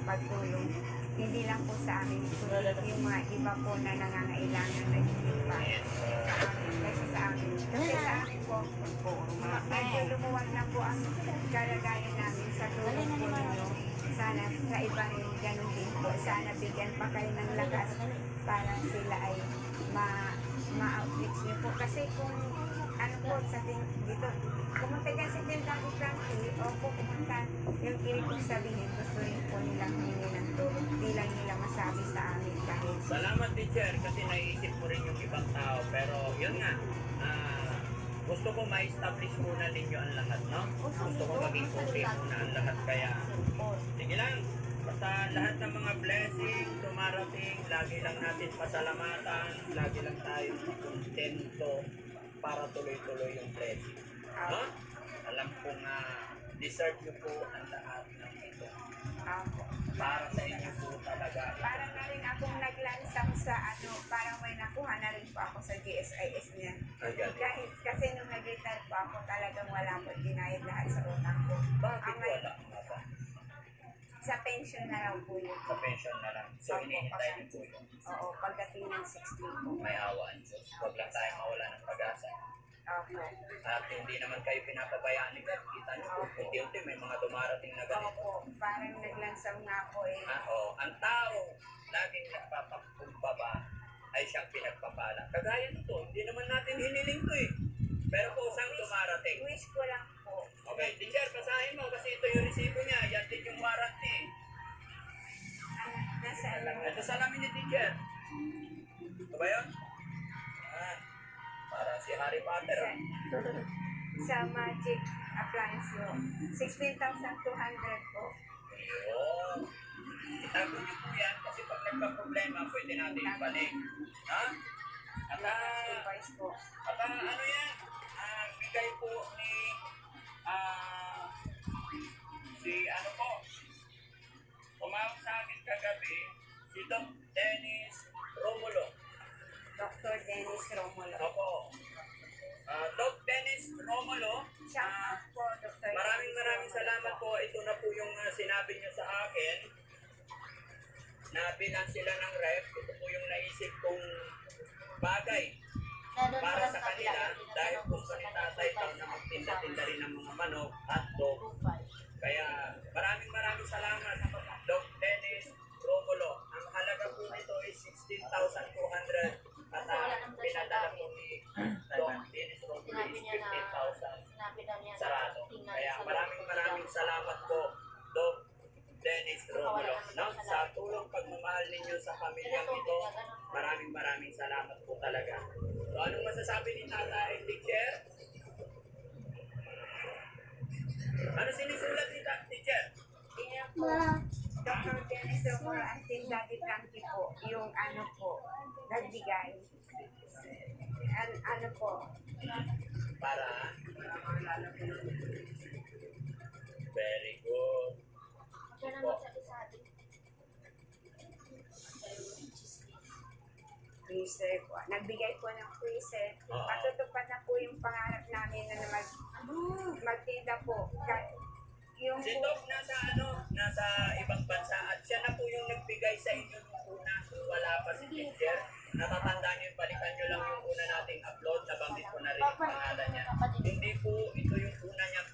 pagtulong. Hindi lang po sa amin, kundi yung mga iba po na nangangailangan na hindi pa sa amin, kasi sa amin. Kasi sa amin po, medyo lumuwag na po ang kalagayan namin sa tulong po ninyo. Sana sa iba rin ganun din po. Sana bigyan pa kayo ng lakas para sila ay ma-outreach niyo po. Kasi kung ano po sa dito, pumunta dyan si Tim Daddy Frankie, o po pumunta, yung ibig kong sabihin, gusto rin po nilang hingi ng tulong. Di lang nila masabi sa amin kahit. Salamat, teacher, kasi naiisip mo rin yung ibang tao. Pero yun nga, gusto ko ma-establish muna ninyo ang lahat, no? Gusto ko maging okay muna ang lahat. Kaya, sige lang, basta lahat ng mga blessing, dumarating, lagi lang natin pasalamatan, lagi lang tayo kontento para tuloy-tuloy yung blessing. No? Alam kong deserve nyo po ang lahat ng ito. Para sa inyo po talaga. Para na rin akong naglansang sa parang may nakuha na rin po ako sa GSIS niya. Kahit kasi nung nag-retire po ako, talagang wala po, dinayad lahat sa utang ko. Bakit wala? Sa pension na raw po yun. Sa pension na lang. So, hinihintay niyo po yun. Oo, pagdating ng 16 po. May awaan Diyos. Huwag lang tayo mawala ng pag-asa. Okay. At hindi naman kayo pinapabayaan ni God. Kita niyo po, unti-unti may mga dumarating na ganito. Opo, parang naglansang nga po eh. Ang tao, laging nagpapakumbaba ay siyang pinagpapala. Kagaya nito, hindi naman natin hiniling to eh. Pero kung saan dumarating. Wish ko lang po. Okay, teacher, basahin mo kasi ito yung resibo niya. Yan din yung warranty. Nasa Ito salamin ni teacher. Ito ba yun? Para si Harry Potter. sa Magic Appliance mo. 16,200 po. Ayun. Itago niyo po yan kasi pag nagka-problema, pwede natin ibalik. Ha? At Advice po. ano yan? Bigay po ni si ano po, tumawag sa akin kagabi, si Doc Dennis Romulo. Dr. Dennis Romulo. Opo. Doc Dennis Romulo, Siya po, Dr. maraming salamat po. Ito na po yung sinabi niyo sa akin na bilang sila ng rep, ito po yung naisip kong bagay para sa kanila dahil gusto ni tatay daw na magtinda-tinda rin ng mga manok at dog. Kaya maraming salamat, Doc Dennis Romulo. Ang halaga po nito is 16,200 at pinadala po ni Doc Dennis Romulo is 15,000 sarado. Kaya maraming salamat po, Doc Dennis Romulo. No? Sa tulong pagmamahal ninyo sa pamilyang ito, maraming salamat po talaga. So, anong masasabi ni Tatay, teacher? Ano sinisulat ni teacher? Iyan po, Dr. Dennis Romulo and Team Daddy Frankie po, yung ano po, nagbigay. Ano po, Para very good. freezer po. Nagbigay po ng freezer. Oo. Patutupad na po yung pangarap namin na magtinda po. Yung Si Doc nasa ibang bansa at siya na po yung nagbigay sa inyo nung una kung wala pa si teacher. Natatandaan niyo, balikan niyo lang yung una nating upload, nabanggit ko na rin yung pangalan niya. Hindi po ito yung una niyang